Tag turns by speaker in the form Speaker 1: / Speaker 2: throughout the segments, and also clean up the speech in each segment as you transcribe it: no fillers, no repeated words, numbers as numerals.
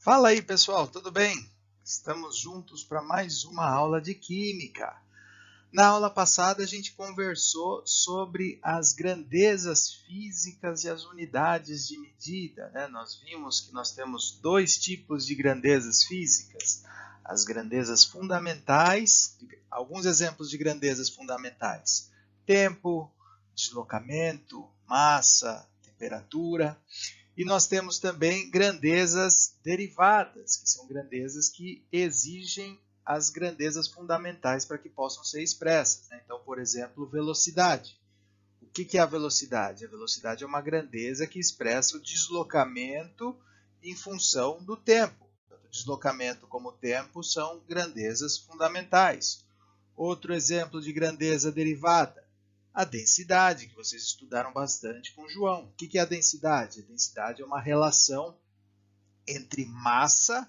Speaker 1: Fala aí, pessoal, tudo bem? Estamos juntos para mais uma aula de Química. Na aula passada, a gente conversou sobre as grandezas físicas e as unidades de medida, né? Nós vimos que nós temos dois tipos de grandezas físicas. As grandezas fundamentais, alguns exemplos de grandezas fundamentais: tempo, deslocamento, massa, temperatura. E nós temos também grandezas derivadas, que são grandezas que exigem as grandezas fundamentais para que possam ser expressas. Então, por exemplo, velocidade. O que é a velocidade? A velocidade é uma grandeza que expressa o deslocamento em função do tempo. Tanto deslocamento como tempo são grandezas fundamentais. Outro exemplo de grandeza derivada: a densidade, que vocês estudaram bastante com o João. O que é a densidade? A densidade é uma relação entre massa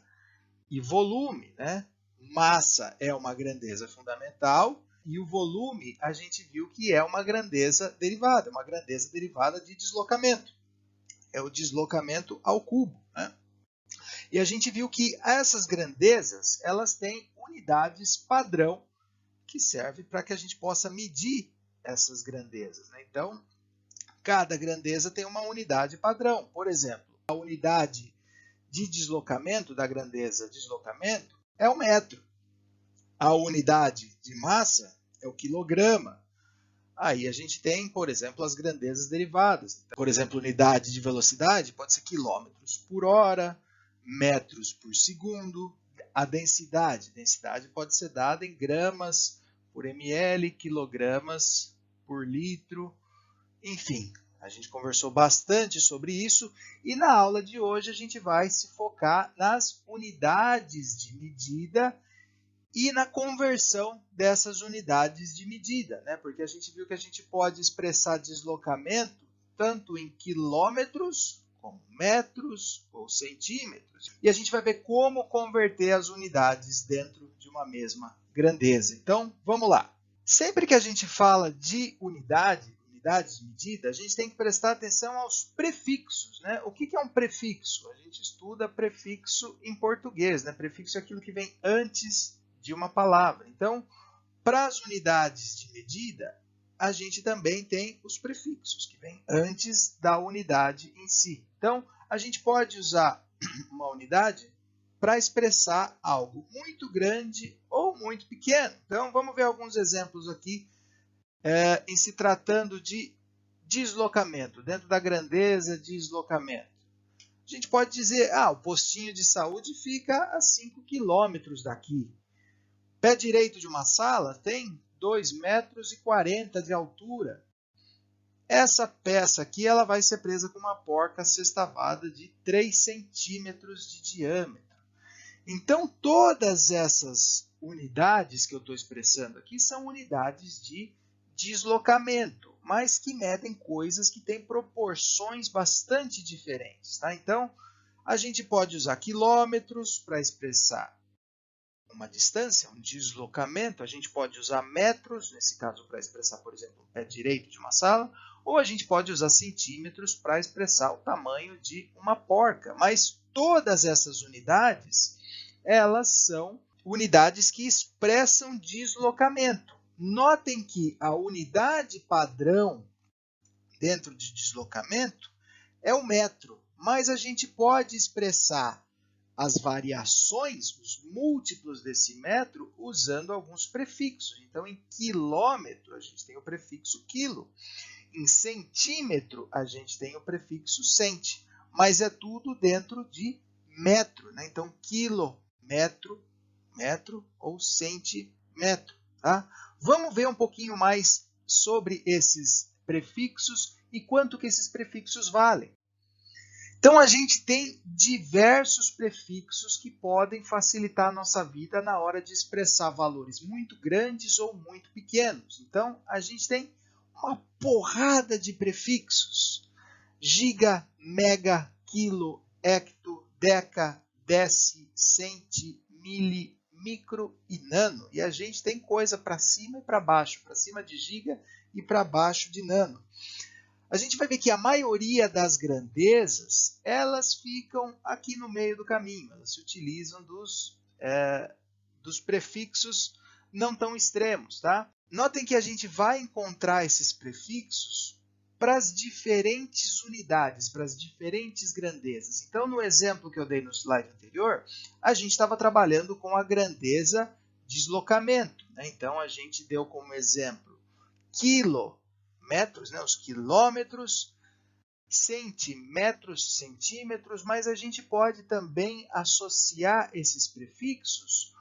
Speaker 1: e volume, né? Massa é uma grandeza fundamental e o volume a gente viu que é uma grandeza derivada de deslocamento. É o deslocamento ao cubo, né? E a gente viu que essas grandezas, elas têm unidades padrão que serve para que a gente possa medir essas grandezas, né? Então, cada grandeza tem uma unidade padrão. Por exemplo, a unidade de deslocamento da grandeza deslocamento é o metro. A unidade de massa é o quilograma. Aí a gente tem, por exemplo, as grandezas derivadas. Por exemplo, unidade de velocidade pode ser quilômetros por hora, metros por segundo. A densidade pode ser dada em gramas por ml, quilogramas por litro, enfim. A gente conversou bastante sobre isso e na aula de hoje a gente vai se focar nas unidades de medida e na conversão dessas unidades de medida, né? Porque a gente viu que a gente pode expressar deslocamento tanto em quilômetros, como metros ou centímetros. E a gente vai ver como converter as unidades dentro de uma mesma grandeza. Então, vamos lá. Sempre que a gente fala de unidades de medida, a gente tem que prestar atenção aos prefixos, né? O que é um prefixo? A gente estuda prefixo em português, né? Prefixo é aquilo que vem antes de uma palavra. Então, para as unidades de medida, a gente também tem os prefixos, que vêm antes da unidade em si. Então, a gente pode usar uma unidade para expressar algo muito grande ou muito pequeno. Então, vamos ver alguns exemplos aqui em se tratando de deslocamento, dentro da grandeza de deslocamento. A gente pode dizer, o postinho de saúde fica a 5 quilômetros daqui. Pé direito de uma sala tem 2,40 metros de altura. Essa peça aqui ela vai ser presa com uma porca sextavada de 3 centímetros de diâmetro. Então, todas essas unidades que eu estou expressando aqui são unidades de deslocamento, mas que medem coisas que têm proporções bastante diferentes. Tá? Então, a gente pode usar quilômetros para expressar uma distância, um deslocamento. A gente pode usar metros, nesse caso, para expressar, por exemplo, o pé direito de uma sala, ou a gente pode usar centímetros para expressar o tamanho de uma porca. Mas todas essas unidades, elas são unidades que expressam deslocamento. Notem que a unidade padrão dentro de deslocamento é o metro, mas a gente pode expressar as variações, os múltiplos desse metro, usando alguns prefixos. Então, em quilômetro, a gente tem o prefixo quilo. Em centímetro, a gente tem o prefixo centi. Mas é tudo dentro de metro, né? Então, quilo, metro, metro ou centímetro. Tá? Vamos ver um pouquinho mais sobre esses prefixos e quanto que esses prefixos valem. Então, a gente tem diversos prefixos que podem facilitar a nossa vida na hora de expressar valores muito grandes ou muito pequenos. Então, a gente tem uma porrada de prefixos. Giga, mega, quilo, hecto, deca, deci, centi, mili, micro e nano. E a gente tem coisa para cima e para baixo, para cima de giga e para baixo de nano. a gente vai ver que a maioria das grandezas, elas ficam aqui no meio do caminho. Elas se utilizam dos prefixos não tão extremos, tá? Notem que a gente vai encontrar esses prefixos para as diferentes unidades, para as diferentes grandezas. Então, no exemplo que eu dei no slide anterior, a gente estava trabalhando com a grandeza deslocamento, né? Então, a gente deu como exemplo quilômetros, né? Os quilômetros, centímetros, centímetros, mas a gente pode também associar esses prefixos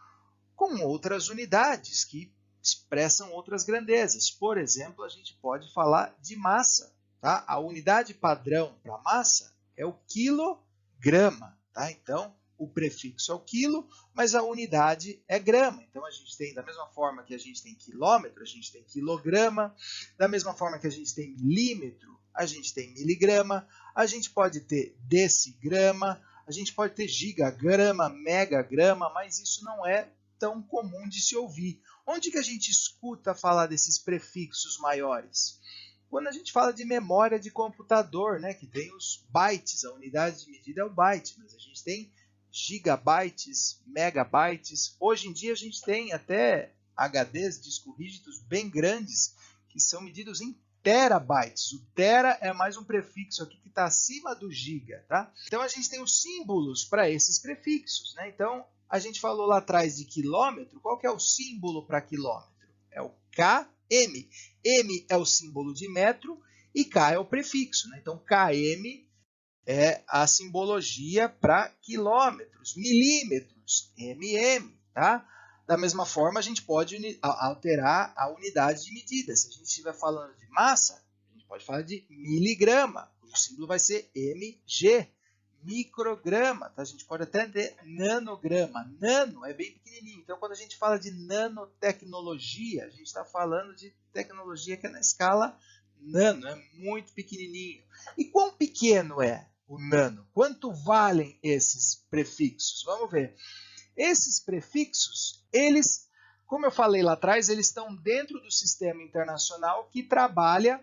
Speaker 1: com outras unidades que expressam outras grandezas. Por exemplo, a gente pode falar de massa. Tá? A unidade padrão para massa é o quilograma. Tá? Então, o prefixo é o quilo, mas a unidade é grama. Então, a gente tem, da mesma forma que a gente tem quilômetro, a gente tem quilograma. Da mesma forma que a gente tem milímetro, a gente tem miligrama. A gente pode ter decigrama, a gente pode ter gigagrama, megagrama, mas isso não é tão comum de se ouvir. Onde que a gente escuta falar desses prefixos maiores? Quando a gente fala de memória de computador, né, que tem os bytes, a unidade de medida é o byte, mas a gente tem gigabytes, megabytes. Hoje em dia a gente tem até HDs, discos rígidos bem grandes, que são medidos em terabytes. O tera é mais um prefixo aqui que está acima do giga. Tá? Então a gente tem os símbolos para esses prefixos. Né? Então, a gente falou lá atrás de quilômetro. Qual que é o símbolo para quilômetro? É o km. M é o símbolo de metro e K é o prefixo. Né? Então, km é a simbologia para quilômetros. Milímetros, mm. Tá? Da mesma forma, a gente pode alterar a unidade de medida. Se a gente estiver falando de massa, a gente pode falar de miligrama. O símbolo vai ser mg. Micrograma, tá? A gente pode até ter nanograma. Nano é bem pequenininho. Então, quando a gente fala de nanotecnologia, a gente está falando de tecnologia que é na escala nano, é muito pequenininho. E quão pequeno é o nano? Quanto valem esses prefixos? Vamos ver. Esses prefixos, eles, como eu falei lá atrás, eles estão dentro do sistema internacional que trabalha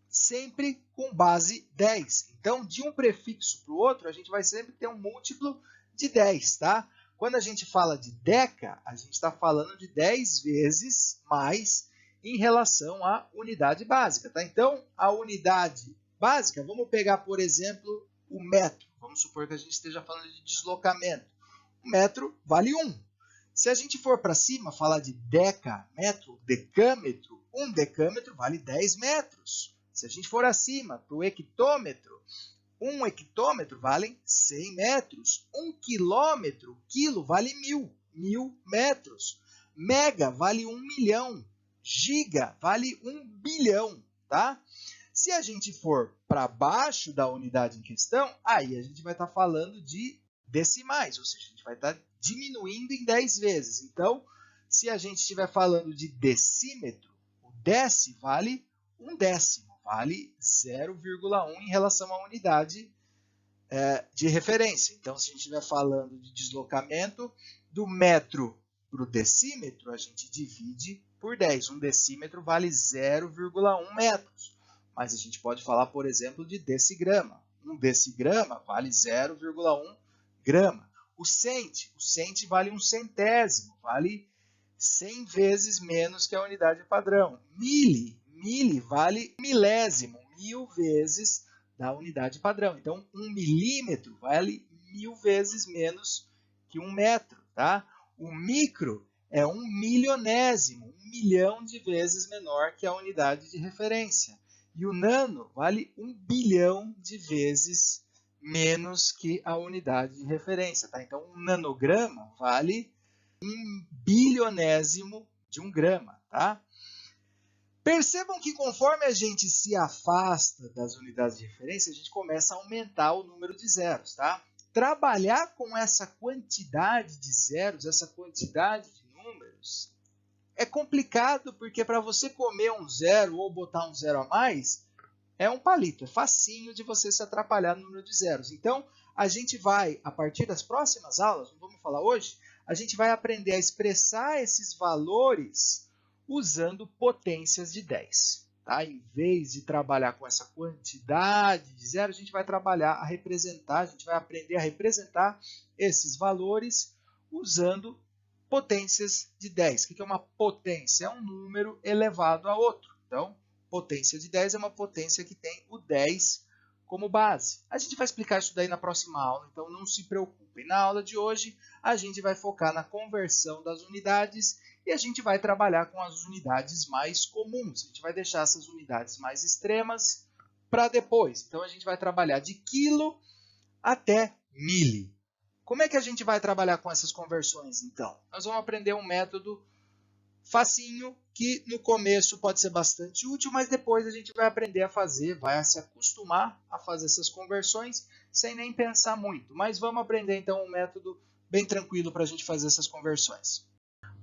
Speaker 1: sempre com base 10. Então, de um prefixo para o outro, a gente vai sempre ter um múltiplo de 10. Tá? Quando a gente fala de deca, a gente está falando de 10 vezes mais em relação à unidade básica. Tá? Então, a unidade básica, vamos pegar, por exemplo, o metro. Vamos supor que a gente esteja falando de deslocamento. O metro vale 1. Se a gente for para cima, falar de decâmetro, um decâmetro vale 10 metros. Se a gente for acima, para o hectômetro, um hectômetro vale 100 metros. Um quilômetro, quilo vale 1000 metros. Mega vale 1 milhão. Giga vale 1 bilhão. Tá? Se a gente for para baixo da unidade em questão, aí a gente vai estar falando de decimais, ou seja, a gente vai estar diminuindo em 10 vezes. Então, se a gente estiver falando de decímetro, o décimo vale 1 décimo. Vale 0,1 em relação à unidade de referência. Então, se a gente estiver falando de deslocamento do metro para o decímetro, a gente divide por 10. Um decímetro vale 0,1 metros. Mas a gente pode falar, por exemplo, de decigrama. Um decigrama vale 0,1 grama. O cento vale 1 centésimo, vale 100 vezes menos que a unidade padrão. Mili vale milésimo, 1000 vezes da unidade padrão. Então, 1 milímetro vale 1000 vezes menos que 1 metro. Tá? O micro é 1 milionésimo, 1 milhão de vezes menor que a unidade de referência. E o nano vale 1 bilhão de vezes menos que a unidade de referência. Tá? Então, um nanograma vale 1 bilionésimo de 1 grama. Tá? Percebam que conforme a gente se afasta das unidades de referência, a gente começa a aumentar o número de zeros. Tá? Trabalhar com essa quantidade de zeros, essa quantidade de números, é complicado porque para você comer um zero ou botar um zero a mais, é um palito, é facinho de você se atrapalhar no número de zeros. Então, a gente vai, a partir das próximas aulas, não vamos falar hoje, a gente vai aprender a expressar esses valores usando potências de 10. Tá? Em vez de trabalhar com essa quantidade de zero, a gente vai trabalhar a representar, a gente vai aprender a representar esses valores usando potências de 10. O que é uma potência? É um número elevado a outro. Então, potência de 10 é uma potência que tem o 10 como base. A gente vai explicar isso daí na próxima aula, então não se preocupem. Na aula de hoje, a gente vai focar na conversão das unidades e a gente vai trabalhar com as unidades mais comuns. A gente vai deixar essas unidades mais extremas para depois. Então, a gente vai trabalhar de quilo até mili. Como é que a gente vai trabalhar com essas conversões, então? Nós vamos aprender um método facinho, que no começo pode ser bastante útil, mas depois a gente vai aprender a fazer, vai se acostumar a fazer essas conversões sem nem pensar muito. Mas vamos aprender então um método bem tranquilo para a gente fazer essas conversões.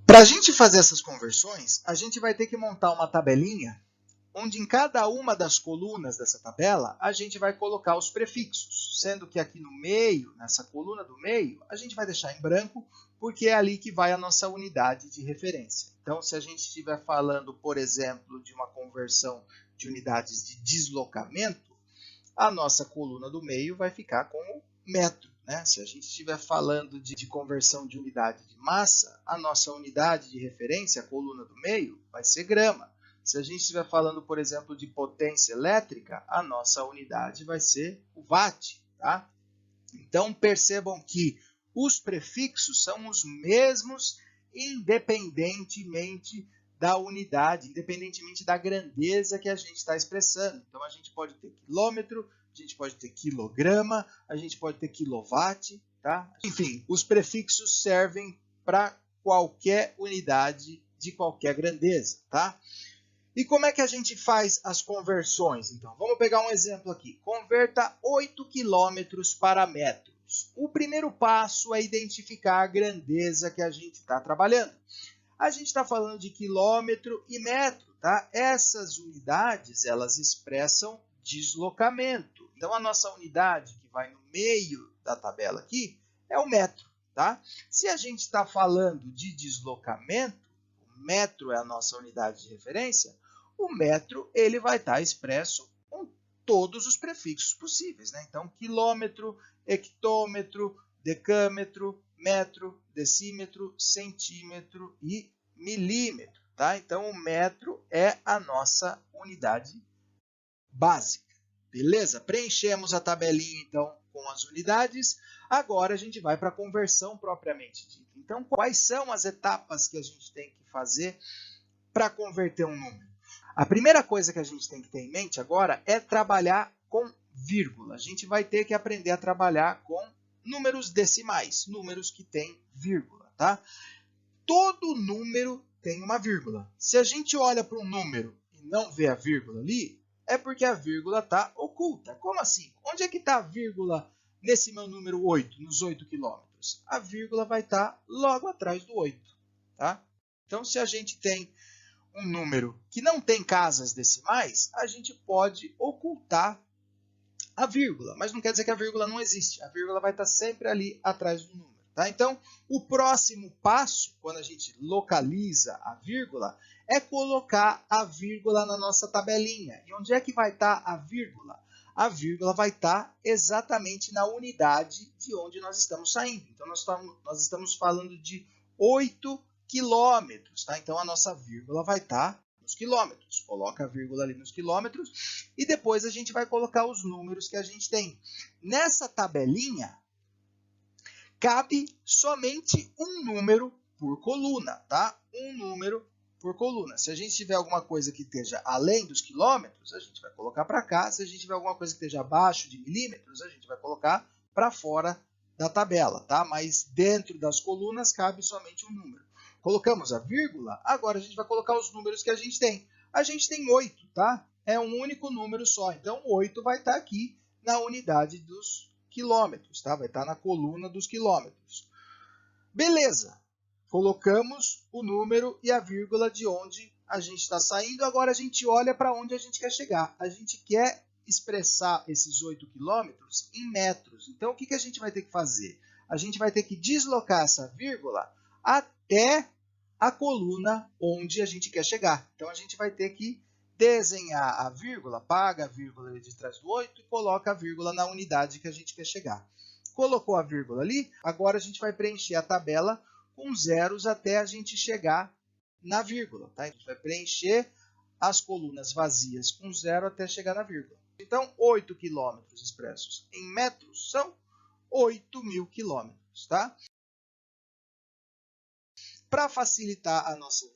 Speaker 1: Para a gente fazer essas conversões, a gente vai ter que montar uma tabelinha onde em cada uma das colunas dessa tabela, a gente vai colocar os prefixos, sendo que aqui no meio, nessa coluna do meio, a gente vai deixar em branco, porque é ali que vai a nossa unidade de referência. Então, se a gente estiver falando, por exemplo, de uma conversão de unidades de deslocamento, a nossa coluna do meio vai ficar como metro. Né? Se a gente estiver falando de conversão de unidade de massa, a nossa unidade de referência, a coluna do meio, vai ser grama. Se a gente estiver falando, por exemplo, de potência elétrica, a nossa unidade vai ser o watt. Tá? Então, percebam que os prefixos são os mesmos independentemente da unidade, independentemente da grandeza que a gente está expressando. Então, a gente pode ter quilômetro, a gente pode ter quilograma, a gente pode ter quilowatt. Tá? Enfim, os prefixos servem para qualquer unidade de qualquer grandeza. Tá? E como é que a gente faz as conversões? Então, vamos pegar um exemplo aqui. Converta 8 quilômetros para metros. O primeiro passo é identificar a grandeza que a gente está trabalhando. A gente está falando de quilômetro e metro, tá? Essas unidades, elas expressam deslocamento. Então, a nossa unidade que vai no meio da tabela aqui é o metro, tá? Se a gente está falando de deslocamento, o metro é a nossa unidade de referência, o metro ele vai estar expresso com todos os prefixos possíveis. Né? Então, quilômetro, hectômetro, decâmetro, metro, decímetro, centímetro e milímetro. Tá? Então, o metro é a nossa unidade básica. Beleza? Preenchemos a tabelinha, então, com as unidades. Agora, a gente vai para a conversão propriamente dita. Então, quais são as etapas que a gente tem que fazer para converter um número? A primeira coisa que a gente tem que ter em mente agora é trabalhar com vírgula. A gente vai ter que aprender a trabalhar com números decimais, números que têm vírgula. Tá? Todo número tem uma vírgula. Se a gente olha para um número e não vê a vírgula ali, é porque a vírgula está oculta. Como assim? Onde é que está a vírgula nesse meu número 8, nos 8 quilômetros? A vírgula vai estar logo atrás do 8. Tá? Então, se a gente tem um número que não tem casas decimais, a gente pode ocultar a vírgula, mas não quer dizer que a vírgula não existe. A vírgula vai estar sempre ali atrás do número. Tá? Então, o próximo passo, quando a gente localiza a vírgula, é colocar a vírgula na nossa tabelinha. E onde é que vai estar a vírgula? A vírgula vai estar exatamente na unidade de onde nós estamos saindo. Então, nós estamos falando de 8 quilômetros, tá? Então, a nossa vírgula vai estar nos quilômetros. Coloca a vírgula ali nos quilômetros e depois a gente vai colocar os números que a gente tem. Nessa tabelinha, cabe somente um número por coluna, tá? Um número por coluna. Se a gente tiver alguma coisa que esteja além dos quilômetros, a gente vai colocar para cá. Se a gente tiver alguma coisa que esteja abaixo de milímetros, a gente vai colocar para fora da tabela, tá? Mas dentro das colunas cabe somente um número. Colocamos a vírgula, agora a gente vai colocar os números que a gente tem. A gente tem 8, tá? É um único número só. Então, 8 vai estar aqui na unidade dos quilômetros, tá? Vai estar na coluna dos quilômetros. Beleza. Colocamos o número e a vírgula de onde a gente está saindo. Agora a gente olha para onde a gente quer chegar. A gente quer expressar esses 8 quilômetros em metros. Então, o que a gente vai ter que fazer? A gente vai ter que deslocar essa vírgula até a coluna onde a gente quer chegar. Então, a gente vai ter que desenhar a vírgula, apaga a vírgula ali de trás do 8 e coloca a vírgula na unidade que a gente quer chegar. Colocou a vírgula ali, agora a gente vai preencher a tabela com zeros até a gente chegar na vírgula. Tá? A gente vai preencher as colunas vazias com zero até chegar na vírgula. Então, 8 quilômetros expressos em metros são 8.000 quilômetros. Tá? Para facilitar a nossa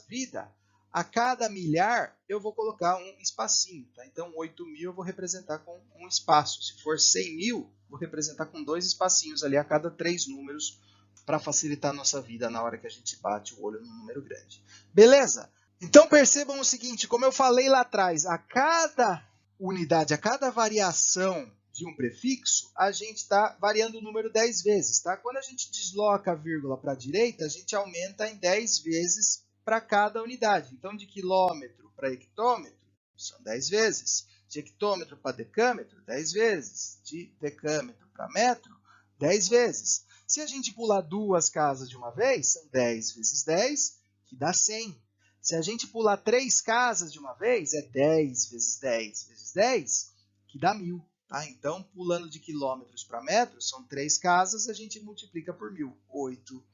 Speaker 1: vida, a cada milhar eu vou colocar um espacinho. Tá? Então, 8.000 eu vou representar com um espaço. Se for 100.000, vou representar com 2 espacinhos ali a cada 3 números, para facilitar a nossa vida na hora que a gente bate o olho num número grande. Beleza? Então percebam o seguinte, como eu falei lá atrás, a cada unidade, a cada variação de um prefixo, a gente está variando o número 10 vezes. Tá? Quando a gente desloca a vírgula para a direita, a gente aumenta em 10 vezes para cada unidade. Então, de quilômetro para hectômetro, são 10 vezes. De hectômetro para decâmetro, 10 vezes. De decâmetro para metro, 10 vezes. Se a gente pular 2 casas de uma vez, são 10 vezes 10, que dá 100. Se a gente pular 3 casas de uma vez, é 10 vezes 10 vezes 10, que dá 1.000. Tá? Então, pulando de quilômetros para metros, são 3 casas, a gente multiplica por 1.000. 8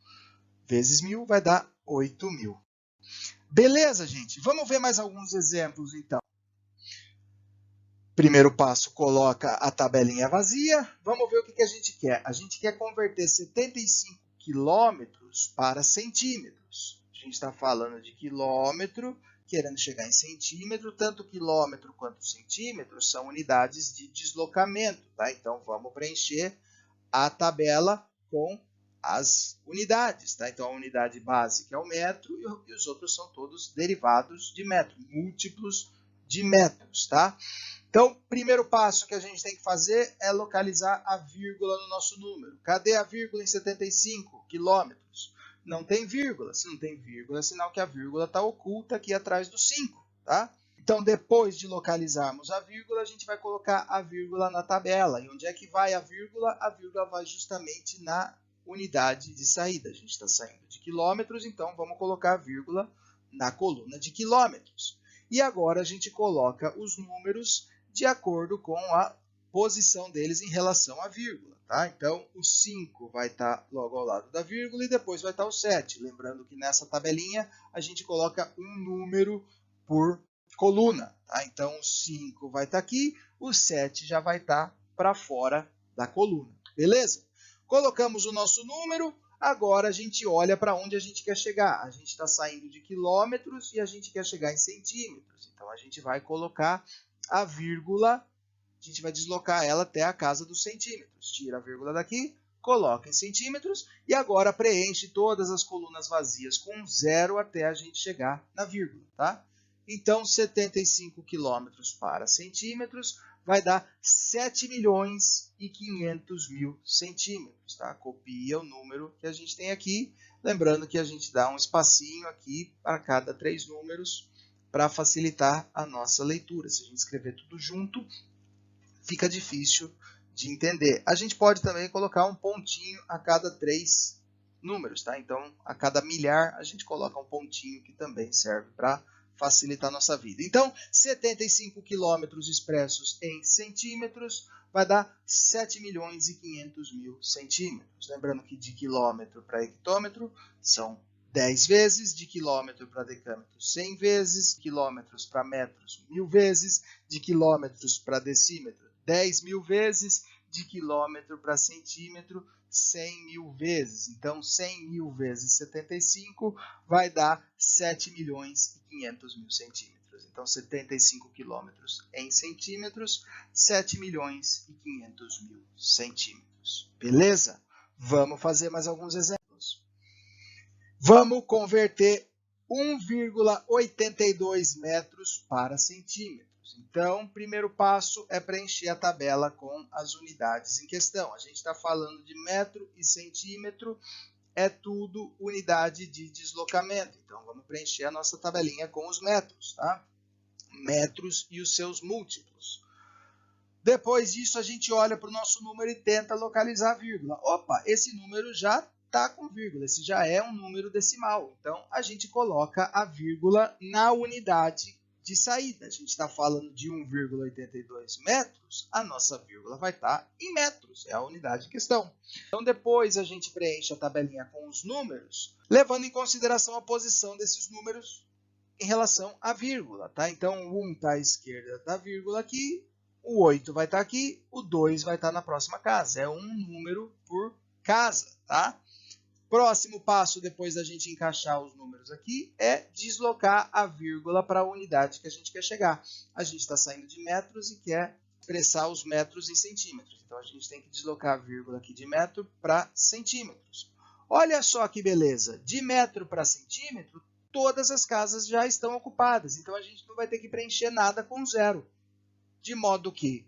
Speaker 1: vezes 1.000 vai dar 8.000. Beleza, gente? Vamos ver mais alguns exemplos, então. Primeiro passo, coloca a tabelinha vazia. Vamos ver o que a gente quer. A gente quer converter 75 quilômetros para centímetros. A gente está falando de quilômetro, querendo chegar em centímetro. Tanto quilômetro quanto centímetro são unidades de deslocamento. Tá? Então, vamos preencher a tabela com as unidades. Tá? Então, a unidade básica é o metro e os outros são todos derivados de metro, múltiplos de metros. Tá? Então, o primeiro passo que a gente tem que fazer é localizar a vírgula no nosso número. Cadê a vírgula em 75 quilômetros? Não tem vírgula. Se não tem vírgula, é sinal que a vírgula está oculta aqui atrás do 5. Tá? Então, depois de localizarmos a vírgula, a gente vai colocar a vírgula na tabela. E onde é que vai a vírgula? A vírgula vai justamente na unidade de saída. A gente está saindo de quilômetros, então vamos colocar a vírgula na coluna de quilômetros. E agora a gente coloca os números de acordo com a posição deles em relação à vírgula. Tá? Então, o 5 vai estar logo ao lado da vírgula e depois vai estar o 7. Lembrando que nessa tabelinha a gente coloca um número por coluna. Tá? Então, o 5 vai estar aqui, o 7 já vai estar para fora da coluna. Beleza? Colocamos o nosso número, agora a gente olha para onde a gente quer chegar. A gente está saindo de quilômetros e a gente quer chegar em centímetros. Então, a gente vai colocar a vírgula, a gente vai deslocar ela até a casa dos centímetros. Tira a vírgula daqui, coloca em centímetros e agora preenche todas as colunas vazias com zero até a gente chegar na vírgula. Tá? Então, 75 quilômetros para centímetros vai dar 7.500.000 centímetros. Tá? Copia o número que a gente tem aqui. Lembrando que a gente dá um espacinho aqui para cada 3 números, para facilitar a nossa leitura. Se a gente escrever tudo junto, fica difícil de entender. A gente pode também colocar um pontinho a cada 3 números. Tá? Então, a cada milhar, a gente coloca um pontinho que também serve para facilitar a nossa vida. Então, 75 quilômetros expressos em centímetros vai dar 7.500.000 centímetros. Lembrando que de quilômetro para hectômetro são 10 vezes, de quilômetro para decâmetro 100 vezes, quilômetros para metros 1.000 vezes, de quilômetros para decímetro 10.000 vezes, de quilômetro para centímetro 100.000 vezes. Então, 100.000 vezes 75 vai dar 7.500.000 centímetros. Então, 75 quilômetros em centímetros, 7.500.000 centímetros. Beleza? Vamos fazer mais alguns exemplos. Vamos converter 1,82 metros para centímetros. Então, o primeiro passo é preencher a tabela com as unidades em questão. A gente está falando de metro e centímetro, é tudo unidade de deslocamento. Então, vamos preencher a nossa tabelinha com os metros. Tá? Metros e os seus múltiplos. Depois disso, a gente olha para o nosso número e tenta localizar a vírgula. Opa, esse número já está com vírgula, esse já é um número decimal. Então, a gente coloca a vírgula na unidade de saída. A gente está falando de 1,82 metros, a nossa vírgula vai estar em metros, é a unidade em questão. Então, depois a gente preenche a tabelinha com os números, levando em consideração a posição desses números em relação à vírgula, tá? Então, o 1 está à esquerda da vírgula aqui, o 8 vai estar aqui, o 2 vai estar na próxima casa. É um número por casa, tá? Próximo passo, depois da gente encaixar os números aqui, é deslocar a vírgula para a unidade que a gente quer chegar. A gente está saindo de metros e quer expressar os metros em centímetros. Então, a gente tem que deslocar a vírgula aqui de metro para centímetros. Olha só que beleza! De metro para centímetro, todas as casas já estão ocupadas. Então, a gente não vai ter que preencher nada com zero. De modo que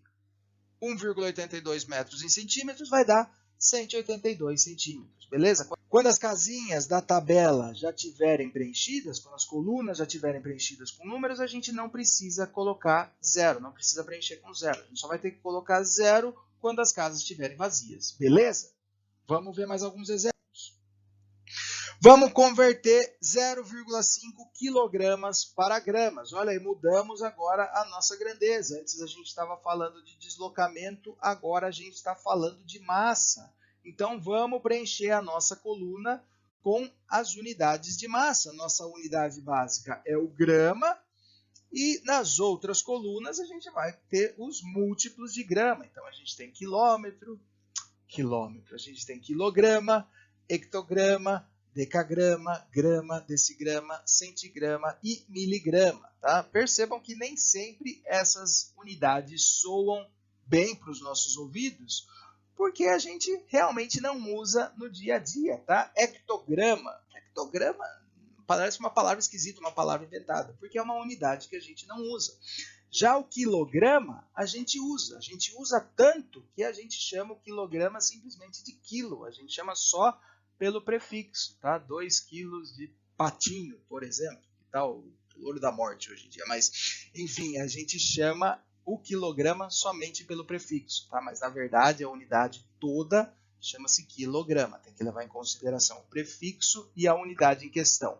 Speaker 1: 1,82 metros em centímetros vai dar 182 centímetros, beleza? Quando as casinhas da tabela já tiverem preenchidas, quando as colunas já tiverem preenchidas com números, a gente não precisa colocar zero, não precisa preencher com zero. A gente só vai ter que colocar zero quando as casas estiverem vazias, beleza? Vamos ver mais alguns exemplos. Vamos converter 0,5 quilogramas para gramas. Olha aí, mudamos agora a nossa grandeza. Antes a gente estava falando de deslocamento, agora a gente está falando de massa. Então, vamos preencher a nossa coluna com as unidades de massa. Nossa unidade básica é o grama e nas outras colunas a gente vai ter os múltiplos de grama. Então, a gente tem quilômetro, a gente tem quilograma, hectograma, decagrama, grama, decigrama, centigrama e miligrama. Tá? Percebam que nem sempre essas unidades soam bem para os nossos ouvidos, porque a gente realmente não usa no dia a dia. Tá? Hectograma parece uma palavra esquisita, uma palavra inventada, porque é uma unidade que a gente não usa. Já o quilograma a gente usa tanto que a gente chama o quilograma simplesmente de quilo, a gente chama só pelo prefixo, tá? 2 quilos de patinho, por exemplo, que tá o olho da morte hoje em dia, mas enfim, a gente chama o quilograma somente pelo prefixo, tá? Mas na verdade a unidade toda chama-se quilograma, tem que levar em consideração o prefixo e a unidade em questão.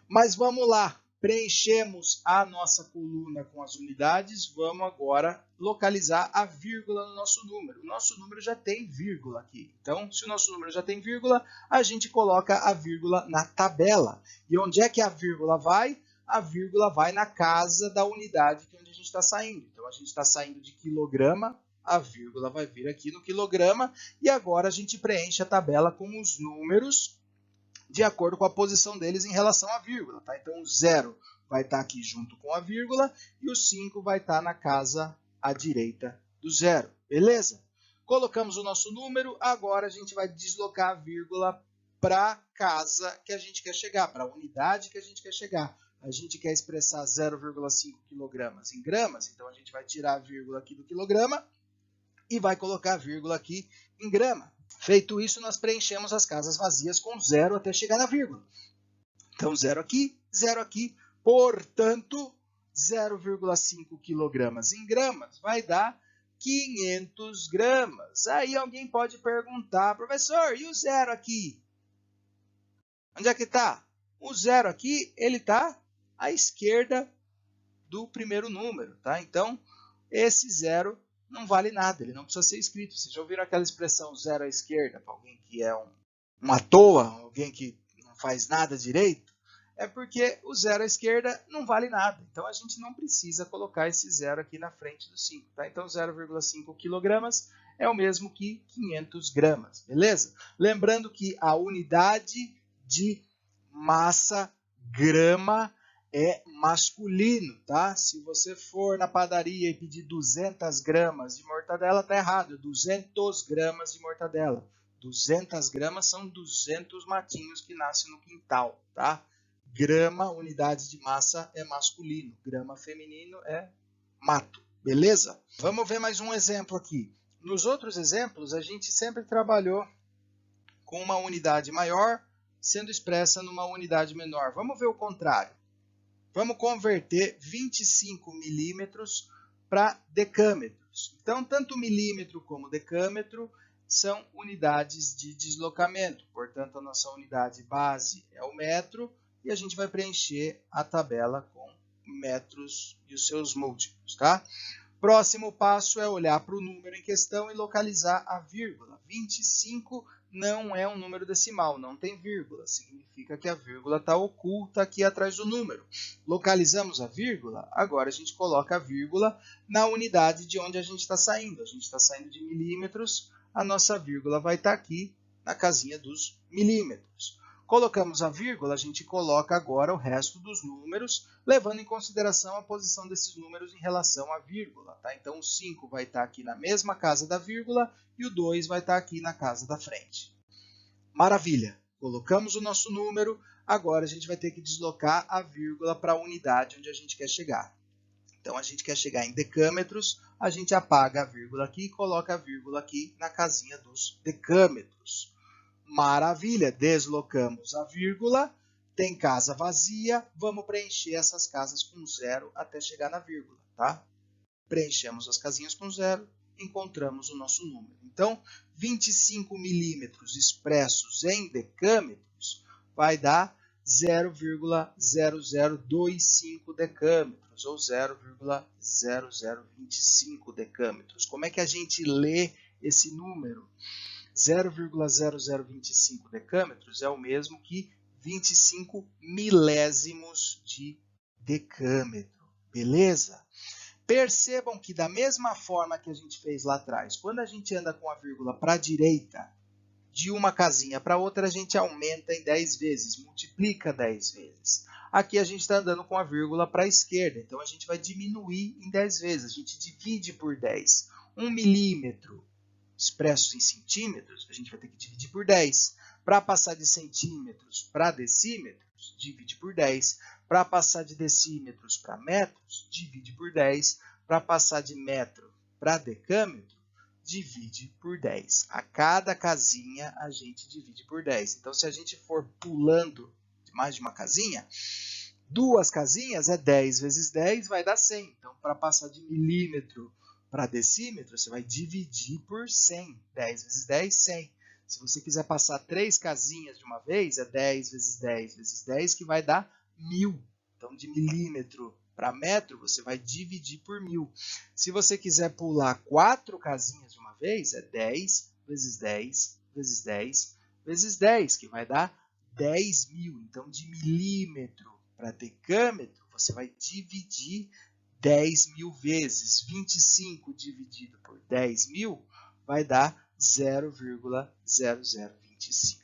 Speaker 1: Mas vamos lá, preenchemos a nossa coluna com as unidades, vamos agora localizar a vírgula no nosso número. O nosso número já tem vírgula aqui. Então, se o nosso número já tem vírgula, a gente coloca a vírgula na tabela. E onde é que a vírgula vai? A vírgula vai na casa da unidade que é onde a gente está saindo. Então, a gente está saindo de quilograma, a vírgula vai vir aqui no quilograma, e agora a gente preenche a tabela com os números de acordo com a posição deles em relação à vírgula. Tá? Então, o 0 vai estar aqui junto com a vírgula e o 5 vai estar na casa à direita do 0. Beleza? Colocamos o nosso número, agora a gente vai deslocar a vírgula para a casa que a gente quer chegar, para a unidade que a gente quer chegar. A gente quer expressar 0,5 kg em gramas, então a gente vai tirar a vírgula aqui do quilograma e vai colocar a vírgula aqui em grama. Feito isso, nós preenchemos as casas vazias com 0 até chegar na vírgula. Então, 0 aqui, portanto, 0,5 kg em gramas vai dar 500 gramas. Aí alguém pode perguntar, professor, e o 0 aqui? Onde é que está? O 0 aqui, ele está à esquerda do primeiro número, tá? Então, esse 0 não vale nada, ele não precisa ser escrito. Vocês já ouviram aquela expressão 0 à esquerda, para alguém que é um à toa, alguém que não faz nada direito? É porque o 0 à esquerda não vale nada. Então, a gente não precisa colocar esse 0 aqui na frente do 5. Tá? Então, 0,5 kg é o mesmo que 500 gramas, beleza? Lembrando que a unidade de massa, grama, é masculino, tá? Se você for na padaria e pedir 200 gramas de mortadela, tá errado, 200 gramas de mortadela. 200 gramas são 200 matinhos que nascem no quintal, tá? Grama, unidade de massa, é masculino. Grama feminino é mato, beleza? Vamos ver mais um exemplo aqui. Nos outros exemplos, a gente sempre trabalhou com uma unidade maior sendo expressa numa unidade menor. Vamos ver o contrário. Vamos converter 25 milímetros para decâmetros. Então, tanto milímetro como decâmetro são unidades de deslocamento. Portanto, a nossa unidade base é o metro e a gente vai preencher a tabela com metros e os seus múltiplos, tá? Próximo passo é olhar para o número em questão e localizar a vírgula. 25 não é um número decimal, não tem vírgula. Significa que a vírgula está oculta aqui atrás do número. Localizamos a vírgula? Agora a gente coloca a vírgula na unidade de onde a gente está saindo. A gente está saindo de milímetros, a nossa vírgula vai estar aqui na casinha dos milímetros. Colocamos a vírgula, a gente coloca agora o resto dos números, levando em consideração a posição desses números em relação à vírgula. Tá? Então, o 5 vai estar aqui na mesma casa da vírgula e o 2 vai estar aqui na casa da frente. Maravilha! Colocamos o nosso número, agora a gente vai ter que deslocar a vírgula para a unidade onde a gente quer chegar. Então, a gente quer chegar em decâmetros, a gente apaga a vírgula aqui e coloca a vírgula aqui na casinha dos decâmetros. Maravilha, deslocamos a vírgula, tem casa vazia, vamos preencher essas casas com zero até chegar na vírgula, tá? Preenchemos as casinhas com zero, encontramos o nosso número. Então, 25 milímetros expressos em decâmetros vai dar 0,0025 decâmetros, ou 0,0025 decâmetros. Como é que a gente lê esse número? 0,0025 decâmetros é o mesmo que 25 milésimos de decâmetro, beleza? Percebam que da mesma forma que a gente fez lá atrás, quando a gente anda com a vírgula para a direita, de uma casinha para outra, a gente aumenta em 10 vezes, multiplica 10 vezes. Aqui a gente está andando com a vírgula para a esquerda, então a gente vai diminuir em 10 vezes, a gente divide por 10. 1 milímetro expressos em centímetros, a gente vai ter que dividir por 10. Para passar de centímetros para decímetros, divide por 10. Para passar de decímetros para metros, divide por 10. Para passar de metro para decâmetro, divide por 10. A cada casinha, a gente divide por 10. Então, se a gente for pulando mais de uma casinha, duas casinhas é 10 vezes 10, vai dar 100. Então, para passar de milímetro para decímetro, você vai dividir por 100. 10 vezes 10, 100. Se você quiser passar 3 casinhas de uma vez, é 10 vezes 10 vezes 10, que vai dar 1000. Então, de milímetro para metro, você vai dividir por 1000. Se você quiser pular 4 casinhas de uma vez, é 10 vezes 10 vezes 10 vezes 10, que vai dar 10.000. Então, de milímetro para decâmetro, você vai dividir 10.000 vezes. 25 dividido por 10.000 vai dar 0,0025.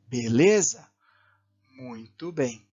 Speaker 1: Beleza? Muito bem.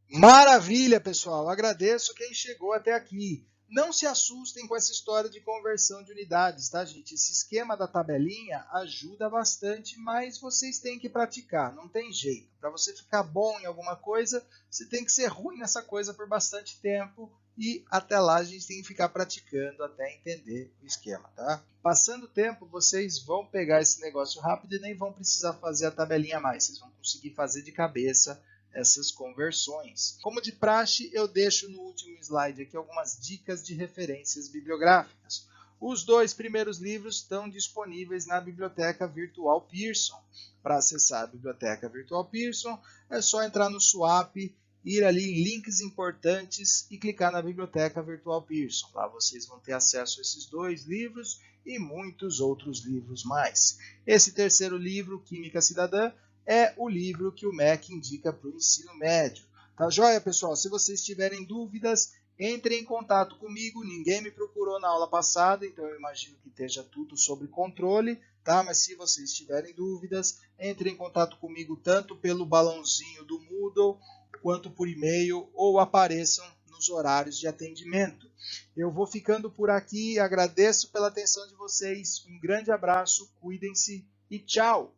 Speaker 1: Maravilha, pessoal! Agradeço quem chegou até aqui. Não se assustem com essa história de conversão de unidades, tá, gente? Esse esquema da tabelinha ajuda bastante, mas vocês têm que praticar, não tem jeito. Para você ficar bom em alguma coisa, você tem que ser ruim nessa coisa por bastante tempo e até lá a gente tem que ficar praticando até entender o esquema, tá? Passando o tempo, vocês vão pegar esse negócio rápido e nem vão precisar fazer a tabelinha mais. Vocês vão conseguir fazer de cabeça essas conversões. Como de praxe, eu deixo no último slide aqui algumas dicas de referências bibliográficas. Os 2 primeiros livros estão disponíveis na Biblioteca Virtual Pearson. Para acessar a Biblioteca Virtual Pearson, é só entrar no Swap, ir ali em links importantes e clicar na Biblioteca Virtual Pearson. Lá vocês vão ter acesso a esses 2 livros e muitos outros livros mais. Esse terceiro livro, Química Cidadã, é o livro que o MEC indica para o ensino médio. Tá joia, pessoal? Se vocês tiverem dúvidas, entrem em contato comigo. Ninguém me procurou na aula passada, então eu imagino que esteja tudo sob controle, tá? Mas se vocês tiverem dúvidas, entrem em contato comigo tanto pelo balãozinho do Moodle, quanto por e-mail, ou apareçam nos horários de atendimento. Eu vou ficando por aqui, agradeço pela atenção de vocês, um grande abraço, cuidem-se e tchau!